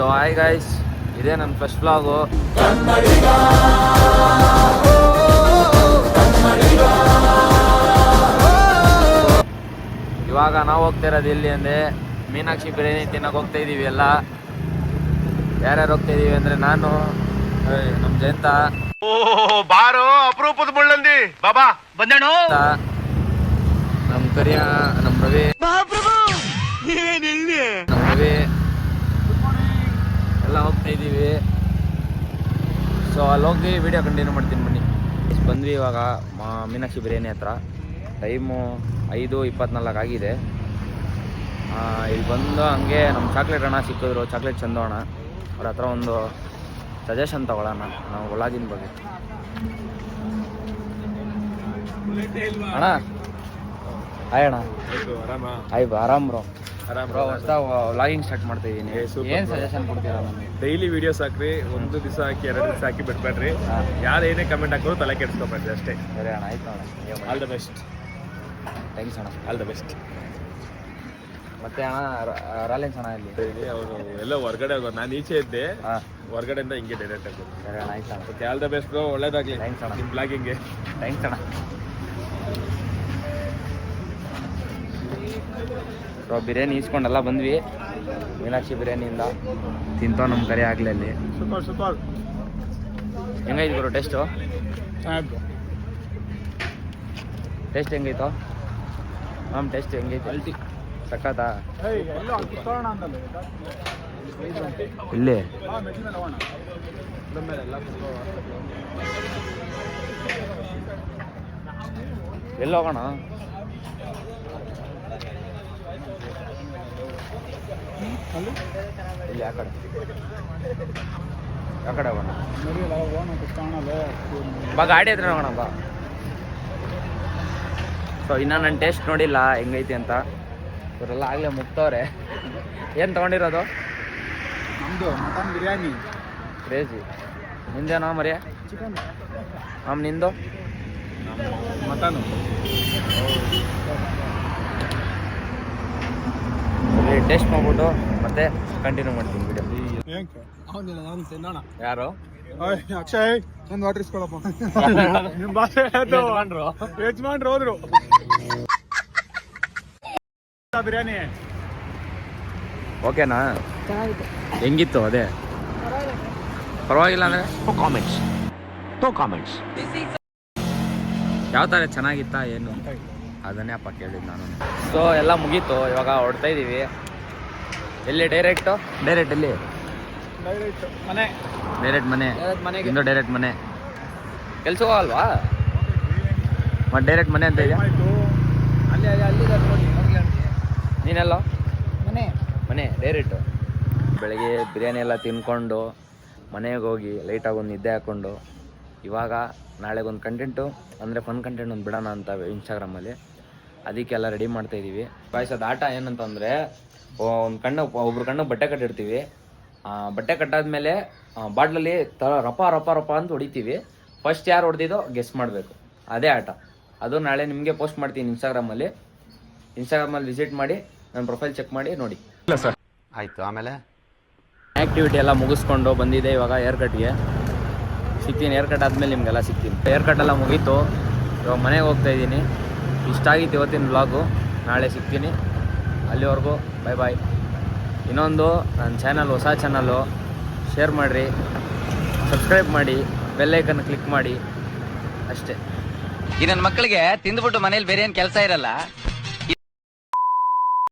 So hi guys, ಇದೇ ನನ್ನ first vlog. ಇವಾಗ ನಾವು ಹೋಗ್ತಾ ಇರೋದು ಎಲ್ಲಿ ಅಂದರೆ ಮೀನಾಕ್ಷಿ ಬಿರಿಯಾನಿ ತಿನ್ನೋಕೆ ಹೋಗ್ತಾ ಇದ್ದೀವಿ. ಎಲ್ಲ ಯಾರ್ಯಾರು ಹೋಗ್ತಾ ಇದ್ದೀವಿ ಅಂದರೆ ನಾನು, ನಮ್ಮ ಜಯಂತ, ಬಾರೋ ಅಪರೂಪದ ಮುಳ್ಳಂದಿ ಬಾಬಾ ಬಂದೇಣು, ನಮ್ಮ ಕರಿಯ, ನಮ್ಮ ರವಿ, ನಮ್ಮ ರವಿ ಎಲ್ಲ ಹೋಗ್ತಾ ಇದ್ದೀವಿ. ಸೊ ಅಲ್ಲಿ ಹೋಗಿ ವಿಡಿಯೋ ಕಂಟಿನ್ಯೂ ಮಾಡ್ತೀನಿ ಬನ್ನಿ. ಬಂದ್ವಿ ಇವಾಗ ಮೀನಾಕ್ಷಿ ಬಿರಿಯಾನಿ ಹತ್ರ. ಟೈಮು 5:24 ಆಗಿದೆ. ಇಲ್ಲಿ ಬಂದು ಹಂಗೆ ನಮ್ಮ ಚಾಕ್ಲೇಟ್ ಅಣ್ಣ ಸಿಕ್ಕಿದ್ರು, ಚಾಕ್ಲೇಟ್ ಚಂದು ಅಣ್ಣ. ಅವ್ರ ಹತ್ರ ಒಂದು ಸಜೆಷನ್ ತಗೊಳ್ಳೋಣ ನಾವು ವ್ಲಾಗಿನ ಬಗ್ಗೆ. ಅಣ್ಣ ಹಾಯ್ ಅಣ್ಣ. ಹಾಯ್ ಆರಾಮ್ ಬ್ರೋ. ಬ್ರೋ ಹೊಸ ವ್ಲಾಗಿಂಗ್ ಸ್ಟಾರ್ಟ್ ಮಾಡ್ತಾ ಇದ್ದೀನಿ. ಏನು ಸಜೆಷನ್ ಕೊಡ್ತೀರಾ ನಮಗೆ? ಡೈಲಿ ವಿಡಿಯೋಸ್ ಹಾಕ್ರಿ, ಒಂದು ದಿವಸ ಹಾಕಿ 2 ದಿವಸ ಹಾಕಿ ಬಿಟ್ಬೇಡ್ರಿ. ಯಾರು ಏನೇ ಕಮೆಂಟ್ ಹಾಕೋರು ತಲೆ ಕೆಡಿಸ್ಕೊಬೇಡ್ರಿ ಅಷ್ಟೇ. ಸರಿ ಅಣ್ಣ, ಆಯ್ತು ಅಣ್ಣ. All the best. ಥ್ಯಾಂಕ್ಸ್ ಅಣ್ಣ. All the best. ಮತ್ತೆ ಅಣ್ಣ ರಾಲೆನ್ಸ್ ಅಣ್ಣ ಇಲ್ಲಿ ಅವರು ಎಲ್ಲ ಹೊರಗಡೆ ಹೋಗೋದು, ನಾನು ಈಚೆ ಇದ್ದೆ, ಹೊರಗಡೆಯಿಂದ ಹಿಂಗೆ ಡೈರೆಕ್ಟ್ ಆಗೋದು. ಸರಿ ಅಣ್ಣ, ಆಯ್ತು ಅಣ್ಣ. Okay, all the best bro, ಒಳ್ಳೇದಾಗಲಿ. ಥ್ಯಾಂಕ್ಸ್ ಅಣ್ಣ. ನಿಮ್ಮ ಬ್ಲಾಗಿಂಗ್ಗೆ ಥ್ಯಾಂಕ್ಸ್ ಅಣ್ಣ. ಸೊ ಬಿರಿಯಾನಿ ಇಸ್ಕೊಂಡೆಲ್ಲ ಬಂದ್ವಿ ಮೀನಾಕ್ಷಿ ಬಿರಿಯಾನಿಯಿಂದ. ತಿಂತೋ ನಮ್ಮ ಕರೆ ಆಗಲಿ ಅಲ್ಲಿ. ಸೂಪರ್ ಹೆಂಗೈತೆ ಗುರು ಟೇಸ್ಟು? ಟೇಸ್ಟ್ ಹೆಂಗೈತೋ ಮ್ಯಾಮ್? ಟೇಸ್ಟ್ ಹೆಂಗೈತೆ? ಅಲ್ಟಿ ಸಕ್ಕತ್ತಾ? ಇಲ್ಲಿ ಎಲ್ಲಿ ಹೋಗೋಣ? ಇಲ್ಲಿ ಆ ಕಡೆ ಹೋಗೋಣ ಬಾ, ಗಾಡಿ ಹತ್ರ ಹೋಗೋಣ ಬಾ. ಸೊ ಇನ್ನು ನಾನು ಟೇಸ್ಟ್ ನೋಡಿಲ್ಲ ಹೆಂಗೈತಿ ಅಂತ. ಇವರೆಲ್ಲ ಆಗಲೇ ಮುಗ್ತವ್ರೆ. ಏನು ತೊಗೊಂಡಿರೋದು? ನಮ್ಮದು ಮಟನ್ ಬಿರಿಯಾನಿ. ಕ್ರೇಜಿ. ನಿಂದೇನೋ ಮರಿಯ? ಚಿಕನ್. ನಿಂದು? ಮಟನು. ಟೇಸ್ಟ್ ಮಾಡ್ಬಿಟ್ಟು ಮತ್ತೆ ಕಂಟಿನ್ಯೂ ಮಾಡ್ತೀನಿ ವಿಡಿಯೋ. ಅವನಿಲ್ಲ, ನಾನು ತಿನ್ನೋಣ. ಯಾರು? ಅಕ್ಷಯ್, ಒಂದು ವಾಟರ್ ಇಸ್ಕೊಳಪ್ಪ. ನಿಮ್ಮ ಭಾಷೆ ಯಜಮಾನ್ರು ಹೋದ್ರು. ಬಿರಿಯಾನಿ ಓಕೆನಾ? ಹೆಂಗಿತ್ತು ಅದೇ? ಪರವಾಗಿಲ್ಲ ಅಂದರೆ ಕಾಮೆಂಟ್ಸ್ ಯಾವ ಥರ ಚೆನ್ನಾಗಿತ್ತಾ ಏನು ಅದನ್ನೇ ಅಪ್ಪ ಕೇಳಿದ್ದು ನಾನು. ಸೊ ಎಲ್ಲ ಮುಗೀತು, ಇವಾಗ ಹೊಡ್ತಾ ಇದ್ದೀವಿ. ಎಲ್ಲಿ ಡೈರೆಕ್ಟ್ ಎಲ್ಲಿ? ಡೈರೆಕ್ಟ್ ಮನೆ ಇಂದು ಡೈರೆಕ್ಟ್ ಮನೆ. ಕೆಲ್ಸ ಹೋಗಲ್ವಾ? ಮತ್ತು ಡೈರೆಕ್ಟ್ ಮನೆ ಅಂತ ಇದೆಯಾ? ನೀನೆಲ್ಲ ಮನೆ ಡೈರೆಕ್ಟು. ಬೆಳಗ್ಗೆ ಬಿರಿಯಾನಿ ಎಲ್ಲ ತಿನ್ಕೊಂಡು ಮನೆಗೆ ಹೋಗಿ ಲೈಟಾಗಿ ಒಂದು ನಿದ್ದೆ ಹಾಕ್ಕೊಂಡು ಇವಾಗ ನಾಳೆಗೊಂದು ಕಂಟೆಂಟು ಅಂದರೆ ಫನ್ ಕಂಟೆಂಟ್ ಒಂದು ಬಿಡೋಣ ಅಂತ ಇನ್ಸ್ಟಾಗ್ರಾಮಲ್ಲಿ. ಅದಕ್ಕೆಲ್ಲ ರೆಡಿ ಮಾಡ್ತಾಯಿದ್ದೀವಿ. ಬಾಯ್ಸದ ಆಟ ಏನಂತಂದರೆ, ಒಬ್ರು ಕಣ್ಣು ಬಟ್ಟೆ ಕಟ್ಟಿರ್ತೀವಿ. ಬಟ್ಟೆ ಕಟ್ಟಾದ್ಮೇಲೆ ಬಾಟ್ಲಲ್ಲಿ ರಪ ಅಂತ ಹೊಡಿತೀವಿ. ಫಸ್ಟ್ ಯಾರು ಹೊಡೆದಿದ್ದೋ ಗೆಸ್ ಮಾಡಬೇಕು. ಅದೇ ಆಟ. ಅದು ನಾಳೆ ನಿಮಗೆ ಪೋಸ್ಟ್ ಮಾಡ್ತೀನಿ ಇನ್ಸ್ಟಾಗ್ರಾಮಲ್ಲಿ ವಿಸಿಟ್ ಮಾಡಿ ನನ್ನ ಪ್ರೊಫೈಲ್ ಚೆಕ್ ಮಾಡಿ ನೋಡಿ. ಇಲ್ಲ ಸರ್, ಆಯಿತು. ಆಮೇಲೆ ಆ್ಯಕ್ಟಿವಿಟಿ ಎಲ್ಲ ಮುಗಿಸ್ಕೊಂಡು ಬಂದಿದೆ. ಇವಾಗ ಹೇರ್ ಕಟ್ಗೆ ಸಿಗ್ತೀನಿ. ಹೇರ್ ಕಟ್ ಆದಮೇಲೆ ನಿಮಗೆಲ್ಲ ಸಿಗ್ತೀನಿ. ಹೇರ್ ಕಟ್ ಎಲ್ಲ ಮುಗೀತು. ಇವಾಗ ಮನೆಗೆ ಹೋಗ್ತಾ ಇದ್ದೀನಿ. ಇಷ್ಟ ಆಗಿತ್ತು ಇವತ್ತಿನ ವ್ಲಾಗು. ನಾಳೆ ಸಿಗ್ತೀನಿ. ಅಲ್ಲಿವರೆಗೂ ಬಾಯ್. ಇನ್ನೊಂದು, ನನ್ನ ಚಾನಲ್ ಹೊಸ ಚಾನಲ್ಲು, ಶೇರ್ ಮಾಡಿರಿ, ಸಬ್ಸ್ಕ್ರೈಬ್ ಮಾಡಿ, ಬೆಲ್ಲೈಕನ್ ಕ್ಲಿಕ್ ಮಾಡಿ ಅಷ್ಟೇ. ಈ ನನ್ನ ಮಕ್ಕಳಿಗೆ ತಿಂದ್ಬಿಟ್ಟು ಮನೇಲಿ ಬೇರೆ ಏನು ಕೆಲಸ ಇರಲ್ಲ.